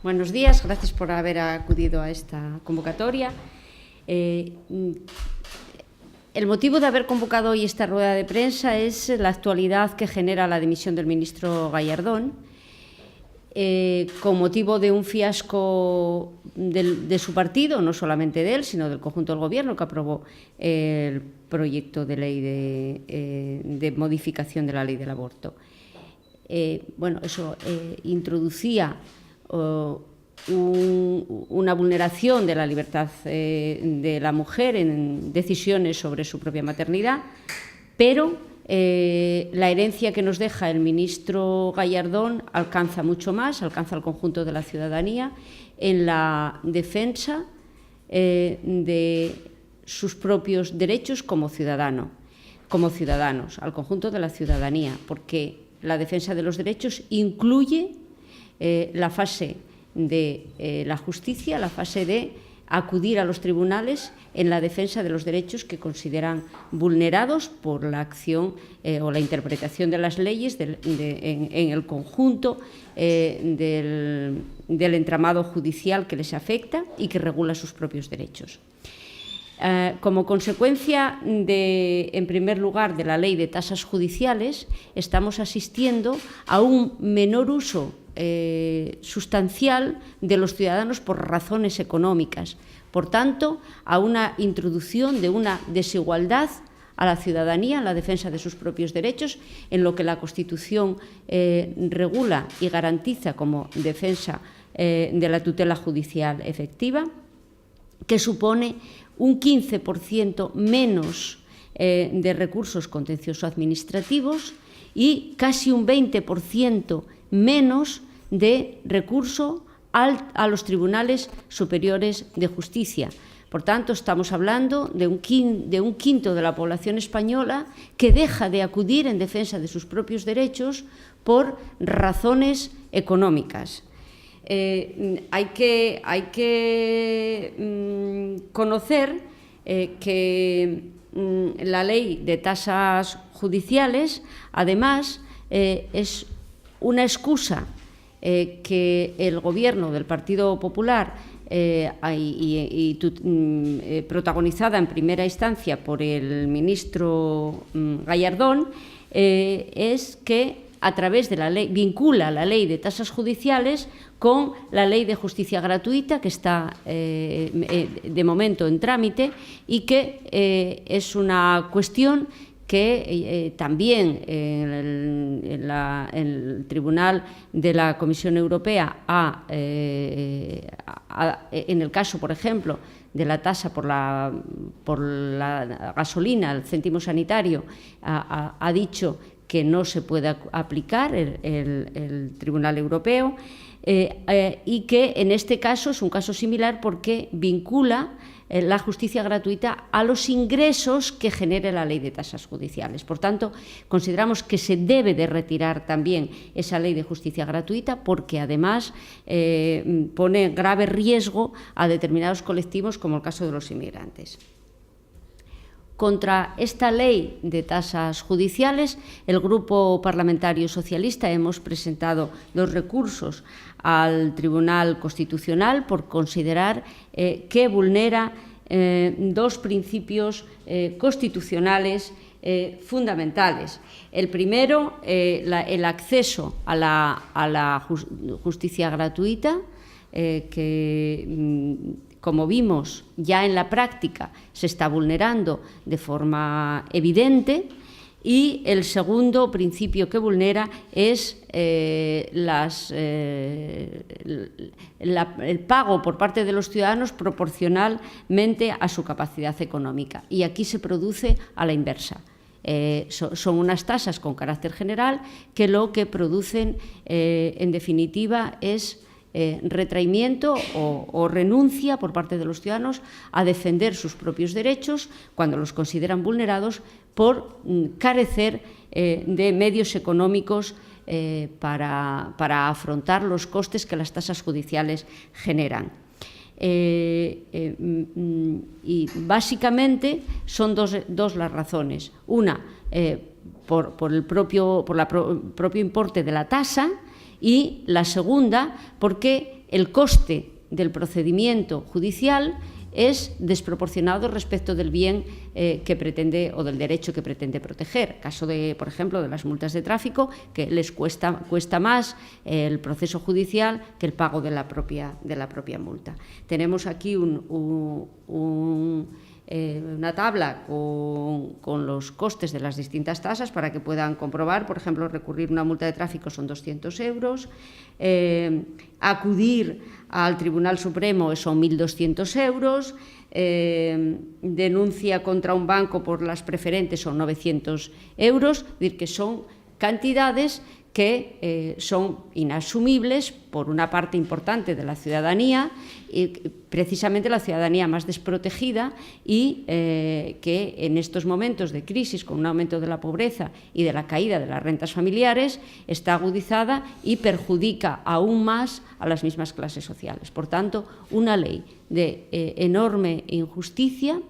Buenos días, gracias por haber acudido a esta convocatoria. El motivo de haber convocado hoy esta rueda de prensa es la actualidad que genera la dimisión del ministro Gallardón, con motivo de un fiasco de su partido, no solamente de él, sino del conjunto del Gobierno, que aprobó el proyecto de ley de modificación de la ley del aborto. Bueno, eso introducía una vulneración de la libertad de la mujer en decisiones sobre su propia maternidad, pero la herencia que nos deja el ministro Gallardón alcanza mucho más, alcanza al conjunto de la ciudadanía en la defensa de sus propios derechos como ciudadanos, al conjunto de la ciudadanía, porque la defensa de los derechos incluye la fase de la justicia, la fase de acudir a los tribunales en la defensa de los derechos que consideran vulnerados por la acción o la interpretación de las leyes en el conjunto del entramado judicial que les afecta y que regula sus propios derechos. Como consecuencia en primer lugar, de la ley de tasas judiciales, estamos asistiendo a un menor uso sustancial de los ciudadanos por razones económicas. Por tanto, a una introducción de una desigualdad a la ciudadanía en la defensa de sus propios derechos, en lo que la Constitución regula y garantiza como defensa de la tutela judicial efectiva, que supone un 15% menos de recursos contencioso-administrativos y casi un 20% menos de recurso a los tribunales superiores de justicia. Por tanto, estamos hablando de un quinto de la población española que deja de acudir en defensa de sus propios derechos por razones económicas. Hay que conocer que la ley de tasas judiciales, además, es una excusa que el Gobierno del Partido Popular protagonizada en primera instancia por el ministro Gallardón, es que a través de la ley, vincula la ley de tasas judiciales con la ley de justicia gratuita, que está de momento en trámite y que es una cuestión que también el Tribunal de la Comisión Europea en el caso, por ejemplo, de la tasa por la gasolina, el céntimo sanitario, ha dicho que no se puede aplicar el Tribunal Europeo y que en este caso es un caso similar porque vincula la justicia gratuita a los ingresos que genere la ley de tasas judiciales. Por tanto, consideramos que se debe de retirar también esa ley de justicia gratuita porque además pone grave riesgo a determinados colectivos como el caso de los inmigrantes. Contra esta ley de tasas judiciales, el Grupo Parlamentario Socialista hemos presentado 2 recursos al Tribunal Constitucional por considerar que vulnera 2 principios constitucionales fundamentales. El primero, el acceso a la justicia gratuita, que como vimos ya en la práctica se está vulnerando de forma evidente, y el segundo principio que vulnera es el pago por parte de los ciudadanos proporcionalmente a su capacidad económica. Y aquí se produce a la inversa. Son unas tasas con carácter general que lo que producen, en definitiva, es retraimiento o renuncia por parte de los ciudadanos a defender sus propios derechos cuando los consideran vulnerados por carecer de medios económicos para afrontar los costes que las tasas judiciales generan. Y básicamente son dos las razones. Una, por el propio importe de la tasa, y la segunda porque el coste del procedimiento judicial es desproporcionado respecto del bien que pretende o del derecho que pretende proteger. Caso de, por ejemplo, de las multas de tráfico, que les cuesta más el proceso judicial que el pago de la propia multa. Tenemos aquí una tabla con los costes de las distintas tasas para que puedan comprobar. Por ejemplo, recurrir una multa de tráfico son 200 euros, acudir al Tribunal Supremo son 1.200 euros, denuncia contra un banco por las preferentes son 900 euros, es decir, que son cantidades que son inasumibles por una parte importante de la ciudadanía, precisamente la ciudadanía más desprotegida y que en estos momentos de crisis, con un aumento de la pobreza y de la caída de las rentas familiares, está agudizada y perjudica aún más a las mismas clases sociales. Por tanto, una ley de enorme injusticia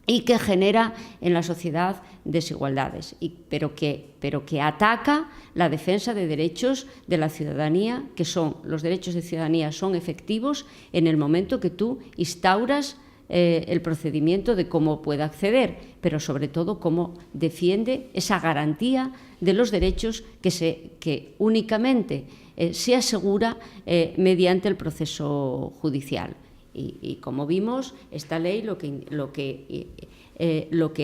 y que genera en la sociedad desigualdades, pero que ataca la defensa de derechos de la ciudadanía, que son los derechos de ciudadanía son efectivos en el momento que tú instauras el procedimiento de cómo puede acceder, pero sobre todo cómo defiende esa garantía de los derechos que únicamente se asegura mediante el proceso judicial. Y como vimos, esta ley lo que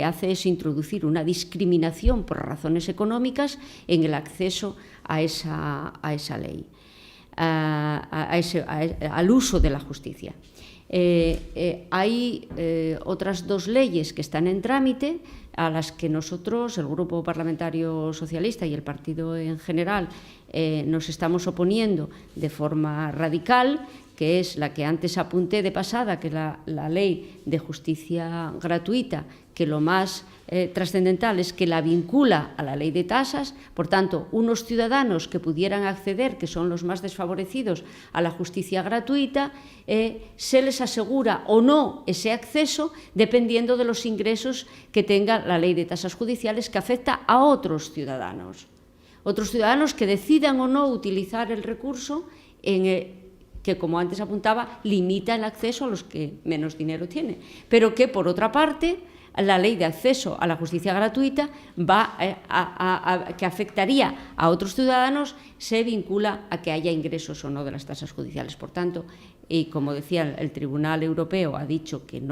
hace es introducir una discriminación por razones económicas en el acceso a esa ley, al uso de la justicia. Hay otras dos leyes que están en trámite, a las que nosotros, el Grupo Parlamentario Socialista y el partido en general, nos estamos oponiendo de forma radical, que es la que antes apunté de pasada, que es la Ley de Justicia Gratuita, que lo más trascendental es que la vincula a la Ley de Tasas. Por tanto, unos ciudadanos que pudieran acceder, que son los más desfavorecidos, a la justicia gratuita, se les asegura o no ese acceso dependiendo de los ingresos que tenga la Ley de Tasas Judiciales, que afecta a otros ciudadanos que decidan o no utilizar el recurso que, como antes apuntaba, limita el acceso a los que menos dinero tienen, pero que, por otra parte, la ley de acceso a la justicia gratuita que afectaría a otros ciudadanos se vincula a que haya ingresos o no de las tasas judiciales. Por tanto, y como decía, el Tribunal Europeo ha dicho que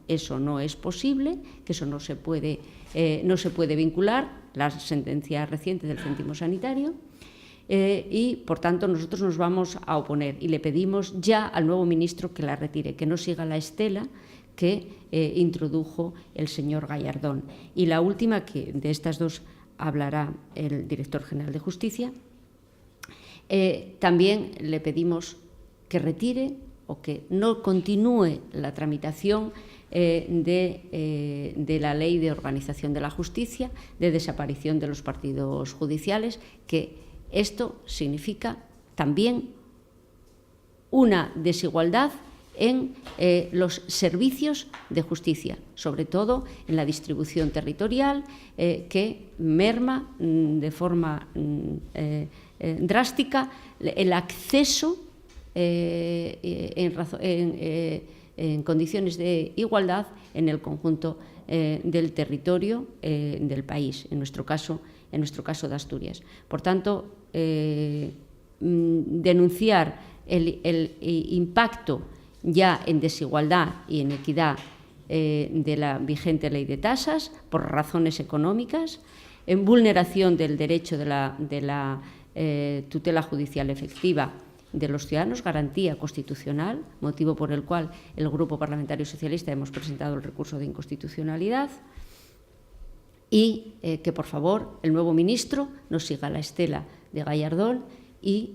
eso no es posible, que eso no se puede vincular, la sentencia reciente del céntimo sanitario. Y, por tanto, nosotros nos vamos a oponer y le pedimos ya al nuevo ministro que la retire, que no siga la estela que introdujo el señor Gallardón. Y la última, que de estas dos hablará el director general de Justicia, también le pedimos que retire o que no continúe la tramitación de la Ley de Organización de la Justicia, de desaparición de los partidos judiciales, que esto significa también una desigualdad en los servicios de justicia, sobre todo en la distribución territorial, que merma de forma drástica el acceso en condiciones de igualdad en el conjunto del territorio del país, en nuestro caso de Asturias. Por tanto, denunciar el impacto ya en desigualdad y en equidad de la vigente ley de tasas por razones económicas, en vulneración del derecho de la tutela judicial efectiva de los ciudadanos, garantía constitucional, motivo por el cual el Grupo Parlamentario Socialista hemos presentado el recurso de inconstitucionalidad, y que, por favor, el nuevo ministro no siga la estela de Gallardón y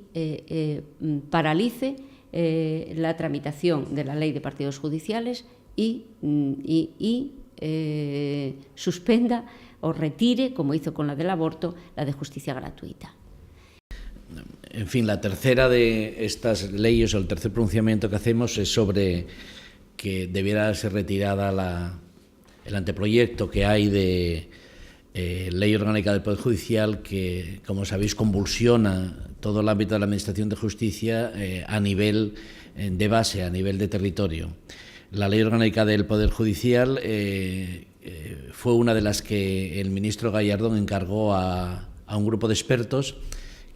paralice la tramitación de la Ley de Partidos Judiciales y suspenda o retire, como hizo con la del aborto, la de justicia gratuita. En fin, la tercera de estas leyes o el tercer pronunciamiento que hacemos es sobre que debiera ser retirada el anteproyecto que hay de Ley Orgánica del Poder Judicial, que, como sabéis, convulsiona todo el ámbito de la Administración de Justicia a nivel de base, a nivel de territorio. La Ley Orgánica del Poder Judicial fue una de las que el ministro Gallardón encargó a un grupo de expertos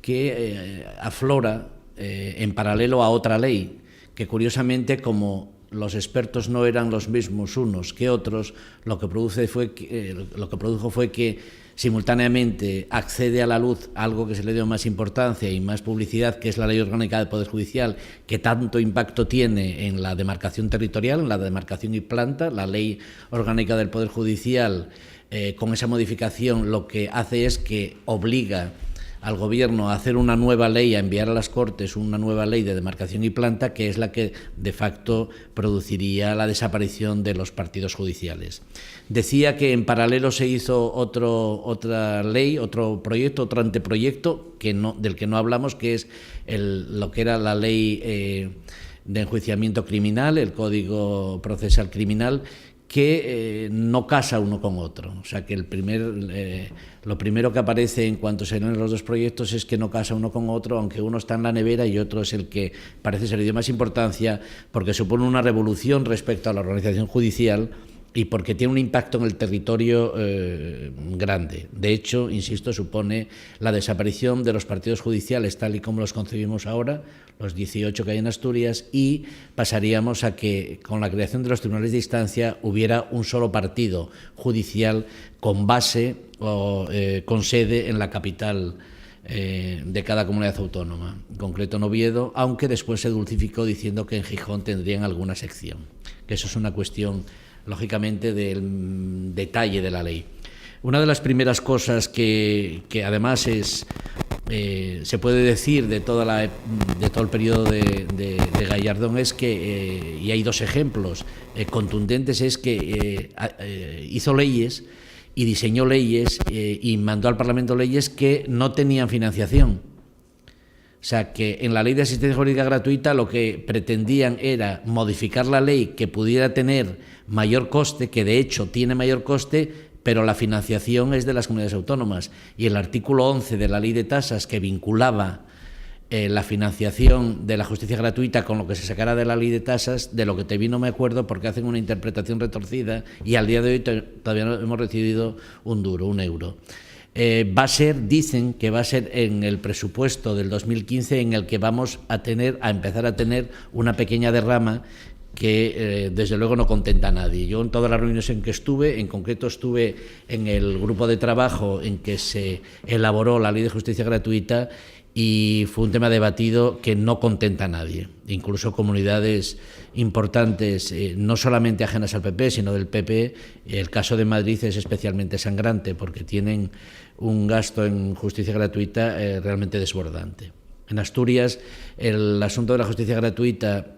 que aflora en paralelo a otra ley, que curiosamente, como los expertos no eran los mismos unos que otros, lo que produjo fue que simultáneamente accede a la luz algo que se le dio más importancia y más publicidad, que es la Ley Orgánica del Poder Judicial, que tanto impacto tiene en la demarcación territorial, en la demarcación y planta. La Ley Orgánica del Poder Judicial, con esa modificación, lo que hace es que obliga al Gobierno a hacer una nueva ley, a enviar a las Cortes una nueva ley de demarcación y planta, que es la que de facto produciría la desaparición de los partidos judiciales. Decía que en paralelo se hizo otra ley, otro proyecto, otro anteproyecto del que no hablamos, que es lo que era la ley de enjuiciamiento criminal, el Código Procesal Criminal, que no casa uno con otro. O sea, que lo primero que aparece en cuanto se leen los dos proyectos es que no casa uno con otro, aunque uno está en la nevera y otro es el que parece ser de más importancia, porque supone una revolución respecto a la organización judicial y porque tiene un impacto en el territorio grande. De hecho, insisto, supone la desaparición de los partidos judiciales tal y como los concebimos ahora, los 18 que hay en Asturias, y pasaríamos a que con la creación de los tribunales de instancia hubiera un solo partido judicial con base o con sede en la capital de cada comunidad autónoma, en concreto en Oviedo, aunque después se dulcificó diciendo que en Gijón tendrían alguna sección, que eso es una cuestión lógicamente del detalle de la ley. Una de las primeras cosas que además se puede decir de todo el periodo de Gallardón es que, y hay dos ejemplos contundentes, es que hizo leyes y diseñó leyes y mandó al Parlamento leyes que no tenían financiación. O sea, que en la Ley de Asistencia Jurídica Gratuita lo que pretendían era modificar la ley que pudiera tener mayor coste, que de hecho tiene mayor coste, pero la financiación es de las comunidades autónomas. Y el artículo 11 de la Ley de Tasas, que vinculaba la financiación de la justicia gratuita con lo que se sacara de la Ley de Tasas, de lo que te vi no me acuerdo porque hacen una interpretación retorcida y al día de hoy todavía no hemos recibido un euro. Dicen que va a ser en el presupuesto del 2015 en el que vamos a empezar a tener una pequeña derrama que desde luego no contenta a nadie. Yo en todas las reuniones en que estuve, en concreto estuve en el grupo de trabajo en que se elaboró la Ley de Justicia Gratuita y fue un tema debatido que no contenta a nadie. Incluso comunidades importantes, no solamente ajenas al PP, sino del PP, el caso de Madrid es especialmente sangrante porque tienen un gasto en justicia gratuita realmente desbordante. En Asturias, el asunto de la justicia gratuita,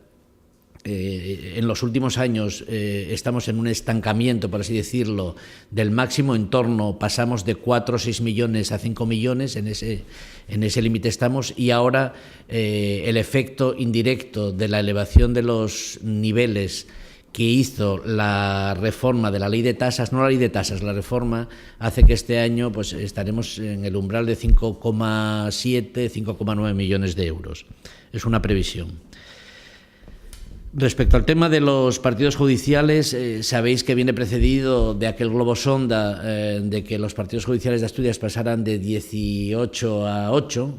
en los últimos años estamos en un estancamiento, por así decirlo, del máximo entorno, pasamos de 4 o 6 millones a 5 millones, en ese límite estamos, y ahora el efecto indirecto de la elevación de los niveles que hizo la reforma de la Ley de Tasas, no la Ley de Tasas, la reforma, hace que este año pues estaremos en el umbral de 5,7, 5,9 millones de euros. Es una previsión. Respecto al tema de los partidos judiciales, sabéis que viene precedido de aquel globo sonda de que los partidos judiciales de Asturias pasaran de 18 a 8,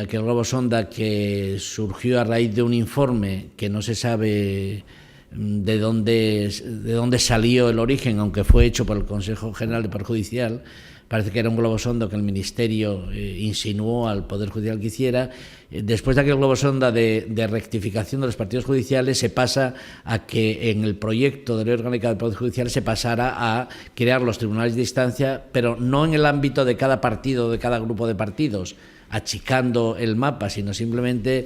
aquel globo sonda que surgió a raíz de un informe que no se sabe de dónde salió el origen, aunque fue hecho por el Consejo General de Poder Judicial. Parece que era un globo sonda que el Ministerio insinuó al Poder Judicial que hiciera. Después de aquel globo sonda de rectificación de los partidos judiciales, se pasa a que en el proyecto de ley orgánica del Poder Judicial se pasara a crear los tribunales de instancia, pero no en el ámbito de cada partido, de cada grupo de partidos, achicando el mapa, sino simplemente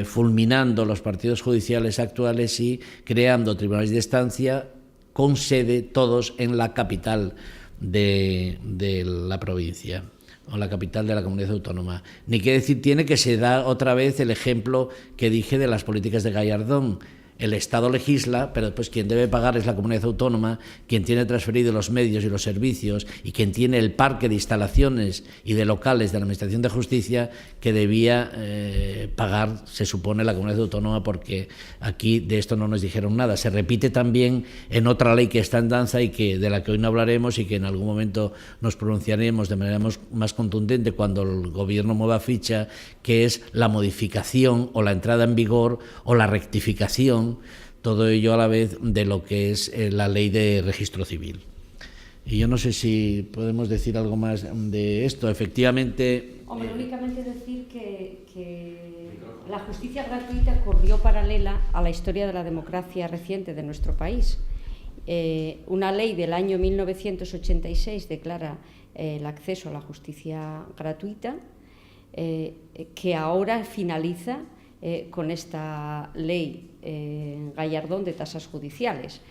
fulminando los partidos judiciales actuales y creando tribunales de instancia con sede todos en la capital de la provincia o la capital de la comunidad autónoma. Ni qué decir tiene que se da otra vez el ejemplo que dije de las políticas de Gallardón. el Estado legisla, pero después quien debe pagar es la comunidad autónoma, quien tiene transferidos los medios y los servicios y quien tiene el parque de instalaciones y de locales de la Administración de Justicia que debía pagar, se supone, la comunidad autónoma, porque aquí de esto no nos dijeron nada. Se repite también en otra ley que está en danza y de la que hoy no hablaremos y que en algún momento nos pronunciaremos de manera más contundente cuando el Gobierno mueva ficha, que es la modificación o la entrada en vigor o la rectificación, todo ello a la vez, de lo que es la ley de registro civil. Y yo no sé si podemos decir algo más de esto. Efectivamente... Hombre, únicamente decir que la justicia gratuita corrió paralela a la historia de la democracia reciente de nuestro país. Una ley del año 1986 declara el acceso a la justicia gratuita, que ahora finaliza con esta ley Gallardón de tasas judiciales.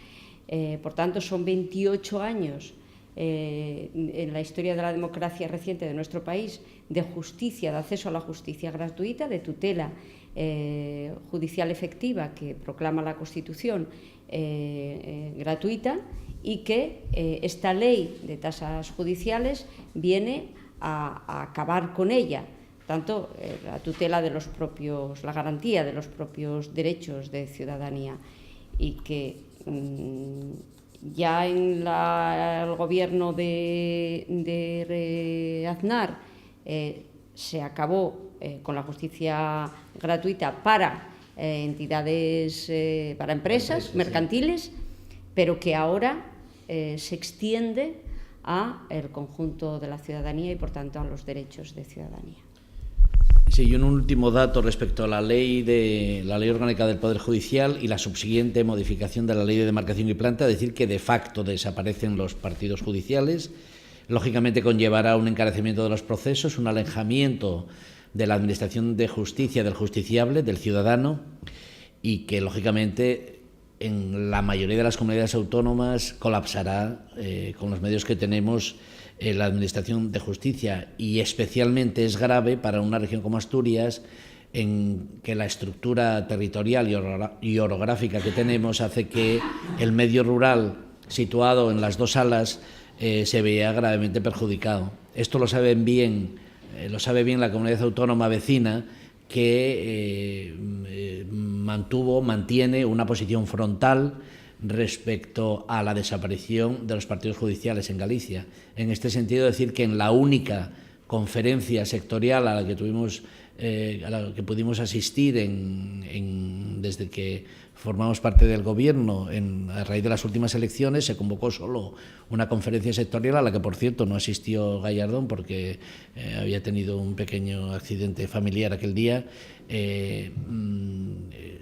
Por tanto, son 28 años en la historia de la democracia reciente de nuestro país de justicia, de acceso a la justicia gratuita, de tutela judicial efectiva que proclama la Constitución gratuita, y que esta ley de tasas judiciales viene a acabar con ella. Tanto la tutela de los propios, la garantía de los propios derechos de ciudadanía, y que ya en el gobierno de Aznar se acabó con la justicia gratuita para entidades, para empresas mercantiles, pero que ahora se extiende a el conjunto de la ciudadanía y, por tanto, a los derechos de ciudadanía. Sí, y un último dato respecto a la ley orgánica del Poder Judicial y la subsiguiente modificación de la ley de demarcación y planta, decir que de facto desaparecen los partidos judiciales. Lógicamente conllevará un encarecimiento de los procesos, un alejamiento de la administración de justicia, del justiciable, del ciudadano, y que lógicamente en la mayoría de las comunidades autónomas colapsará con los medios que tenemos la administración de justicia, y especialmente es grave para una región como Asturias, en que la estructura territorial y orográfica que tenemos hace que el medio rural situado en las dos salas se vea gravemente perjudicado. Esto lo sabe bien la comunidad autónoma vecina, que mantiene una posición frontal respecto a la desaparición de los partidos judiciales en Galicia. En este sentido, decir que en la única conferencia sectorial a la que pudimos asistir desde que formamos parte del Gobierno a raíz de las últimas elecciones, se convocó solo una conferencia sectorial a la que, por cierto, no asistió Gallardón porque había tenido un pequeño accidente familiar aquel día.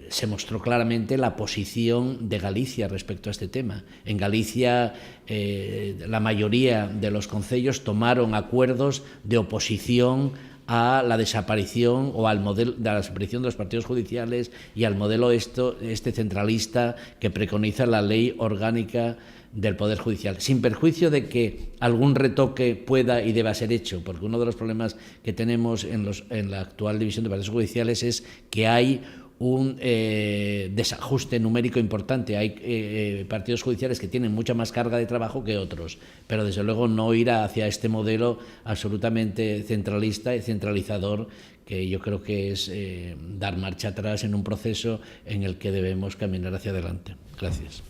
Se mostró claramente la posición de Galicia respecto a este tema. En Galicia, la mayoría de los concellos tomaron acuerdos de oposición a la desaparición o al modelo de la desaparición de los partidos judiciales y al modelo este centralista que preconiza la ley orgánica del Poder Judicial, sin perjuicio de que algún retoque pueda y deba ser hecho, porque uno de los problemas que tenemos en la actual división de partidos judiciales es que hay un desajuste numérico importante. Hay partidos judiciales que tienen mucha más carga de trabajo que otros, pero desde luego no ir hacia este modelo absolutamente centralista y centralizador, que yo creo que es dar marcha atrás en un proceso en el que debemos caminar hacia adelante. Gracias.